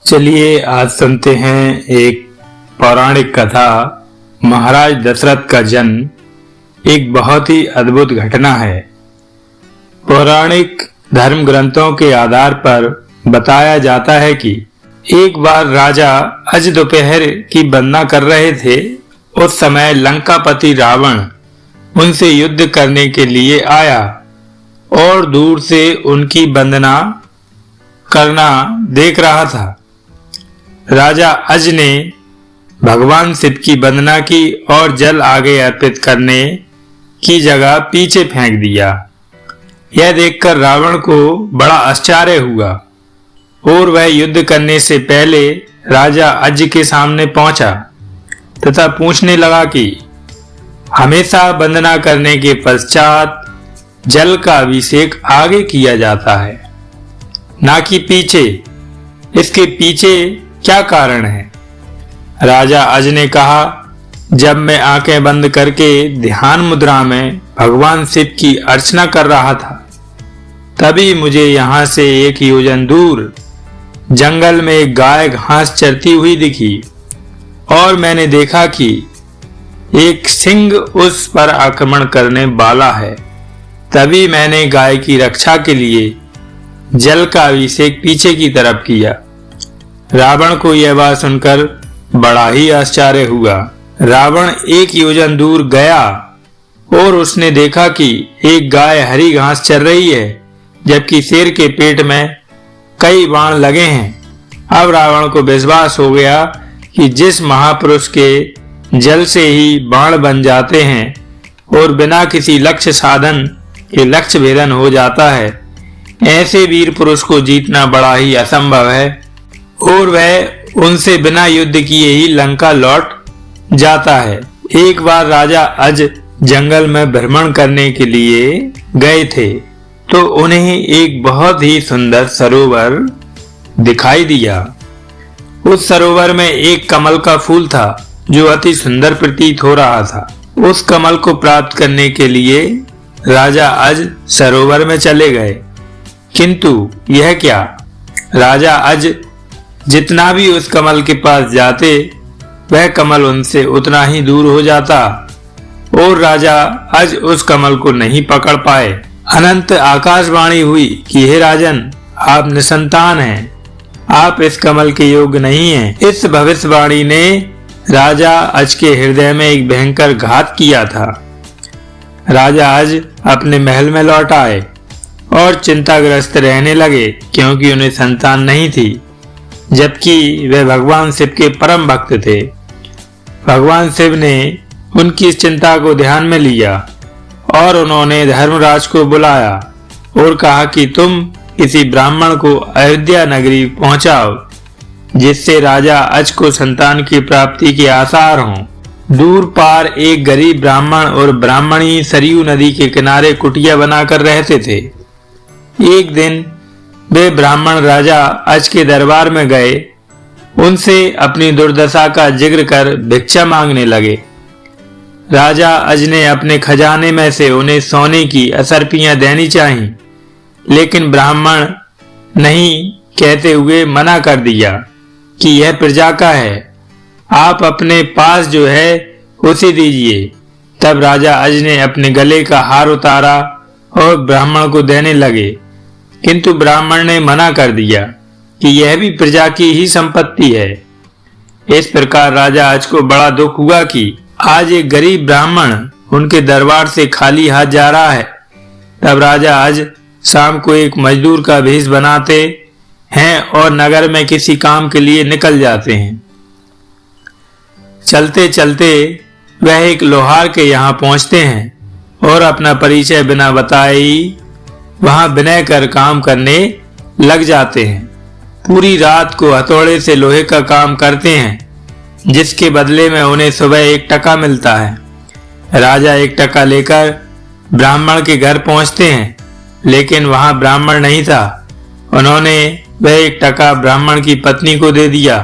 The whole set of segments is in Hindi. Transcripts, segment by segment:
चलिए आज सुनते हैं एक पौराणिक कथा। महाराज दशरथ का जन्म एक बहुत ही अद्भुत घटना है। पौराणिक धर्म ग्रंथों के आधार पर बताया जाता है कि एक बार राजा अज दोपहर की वंदना कर रहे थे। उस समय लंकापति रावण उनसे युद्ध करने के लिए आया और दूर से उनकी वंदना करना देख रहा था। राजा अज ने भगवान शिव की वंदना की और जल आगे अर्पित करने की जगह पीछे फेंक दिया। यह देखकर रावण को बड़ा आश्चर्य हुआ और वह युद्ध करने से पहले राजा अज के सामने पहुंचा तथा पूछने लगा कि हमेशा वंदना करने के पश्चात जल का अभिषेक आगे किया जाता है, ना कि पीछे। इसके पीछे क्या कारण है? राजा अज ने कहा, जब मैं आंखें बंद करके ध्यान मुद्रा में भगवान शिव की अर्चना कर रहा था, तभी मुझे यहाँ से एक योजन दूर जंगल में एक गाय घास चरती हुई दिखी और मैंने देखा कि एक सिंह उस पर आक्रमण करने वाला है। तभी मैंने गाय की रक्षा के लिए जल का अभिषेक पीछे की तरफ किया। रावण को यह बात सुनकर बड़ा ही आश्चर्य हुआ। रावण एक योजन दूर गया और उसने देखा कि एक गाय हरी घास चर रही है, जबकि शेर के पेट में कई बाण लगे हैं। अब रावण को विश्वास हो गया कि जिस महापुरुष के जल से ही बाण बन जाते हैं और बिना किसी लक्ष्य साधन के लक्ष्य भेदन हो जाता है, ऐसे वीर पुरुष को जीतना बड़ा ही असंभव है और वह उनसे बिना युद्ध किए ही लंका लौट जाता है। एक बार राजा अज जंगल में भ्रमण करने के लिए गए थे तो उन्हें एक बहुत ही सुंदर सरोवर दिखाई दिया। उस सरोवर में एक कमल का फूल था जो अति सुंदर प्रतीत हो रहा था। उस कमल को प्राप्त करने के लिए राजा अज सरोवर में चले गए, किंतु यह क्या, राजा अज जितना भी उस कमल के पास जाते वह कमल उनसे उतना ही दूर हो जाता और राजा अज उस कमल को नहीं पकड़ पाए। अनंत आकाशवाणी हुई कि हे राजन, आप निसंतान हैं, आप इस कमल के योग्य नहीं हैं। इस भविष्यवाणी ने राजा अज के हृदय में एक भयंकर घात किया था। राजा अज अपने महल में लौट आए और चिंताग्रस्त रहने लगे, क्योंकि उन्हें संतान नहीं थी, जबकि वे भगवान शिव के परम भक्त थे। भगवान शिव ने उनकी इस चिंता को ध्यान में लिया और उन्होंने धर्मराज को बुलाया और कहा कि तुम किसी ब्राह्मण को अयोध्या नगरी पहुंचाओ, जिससे राजा अज को संतान की प्राप्ति के आसार हों। दूर पार एक गरीब ब्राह्मण और ब्राह्मणी सरयू नदी के किनारे कुटिया बनाकर रहते थे। एक दिन वे ब्राह्मण राजा अज के दरबार में गए, उनसे अपनी दुर्दशा का जिक्र कर भिक्षा मांगने लगे। राजा अज ने अपने खजाने में से उन्हें सोने की असरपियां देनी चाहिए, लेकिन ब्राह्मण नहीं कहते हुए मना कर दिया कि यह प्रजा का है, आप अपने पास जो है उसे दीजिए। तब राजा अज ने अपने गले का हार उतारा और ब्राह्मण को देने लगे, किंतु ब्राह्मण ने मना कर दिया कि यह भी प्रजा की ही संपत्ति है। इस प्रकार राजा अज को बड़ा दुख हुआ कि आज एक गरीब ब्राह्मण उनके दरबार से खाली हाथ जा रहा है। तब राजा अज शाम को एक मजदूर का भेष बनाते हैं और नगर में किसी काम के लिए निकल जाते हैं। चलते चलते वह एक लोहार के यहाँ पहुंचते हैं और अपना परिचय बिना बताए ही वहां विनय कर काम करने लग जाते हैं। पूरी रात को हथौड़े से लोहे का काम करते हैं, जिसके बदले में उन्हें सुबह 1 टका मिलता है। राजा 1 टका लेकर ब्राह्मण के घर पहुंचते हैं, लेकिन वहां ब्राह्मण नहीं था। उन्होंने वह 1 टका ब्राह्मण की पत्नी को दे दिया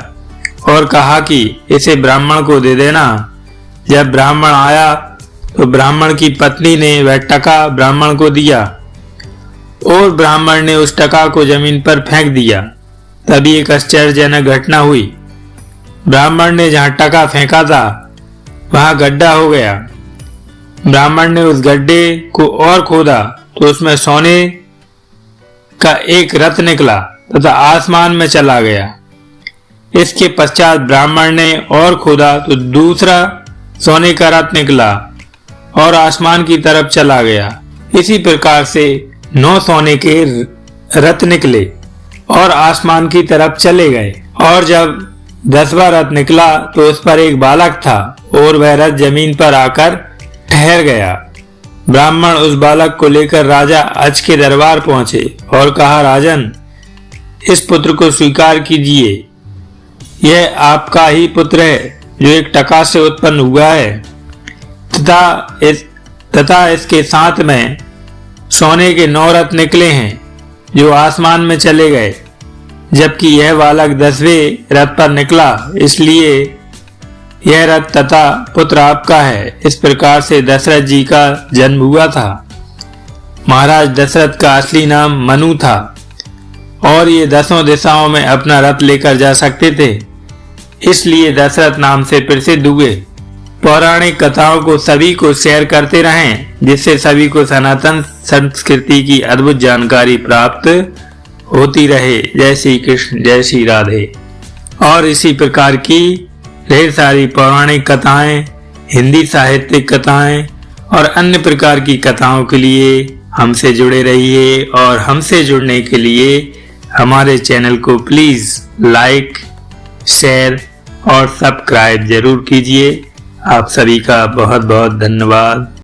और कहा कि इसे ब्राह्मण को दे देना। जब ब्राह्मण आया तो ब्राह्मण की पत्नी ने वह टका ब्राह्मण को दिया और ब्राह्मण ने उस टका को जमीन पर फेंक दिया। तभी एक आश्चर्यजनक घटना हुई। ब्राह्मण ने जहां टका फेंका था वहां गड्ढा हो गया। ब्राह्मण ने उस गड्ढे को और खोदा तो उसमें सोने का एक रथ निकला तथा आसमान में चला गया। इसके पश्चात ब्राह्मण ने और खोदा तो दूसरा सोने का रथ निकला और आसमान की तरफ चला गया। इसी प्रकार से 9 सोने के रथ निकले और आसमान की तरफ चले गए। और जब 10वां रथ निकला तो उस पर एक बालक था और वह रथ जमीन पर आकर ठहर गया। ब्राह्मण उस बालक को लेकर राजा अज के दरबार पहुंचे और कहा, राजन, इस पुत्र को स्वीकार कीजिए। यह आपका ही पुत्र है जो एक टका से उत्पन्न हुआ है तथा इसके साथ में सोने के 9 रथ निकले हैं जो आसमान में चले गए, जबकि यह बालक 10वें रथ पर निकला, इसलिए यह रथ तथा पुत्र आपका है। इस प्रकार से दशरथ जी का जन्म हुआ था। महाराज दशरथ का असली नाम मनु था और ये 10 दिशाओं में अपना रथ लेकर जा सकते थे, इसलिए दशरथ नाम से प्रसिद्ध हुए। पौराणिक कथाओं को सभी को शेयर करते रहें, जिससे सभी को सनातन संस्कृति की अद्भुत जानकारी प्राप्त होती रहे। जय श्री कृष्ण, जय श्री राधे। और इसी प्रकार की ढेर सारी पौराणिक कथाएं, हिंदी साहित्यिक कथाएं और अन्य प्रकार की कथाओं के लिए हमसे जुड़े रहिए। और हमसे जुड़ने के लिए हमारे चैनल को प्लीज लाइक, शेयर और सब्सक्राइब जरूर कीजिए। आप सभी का बहुत बहुत धन्यवाद।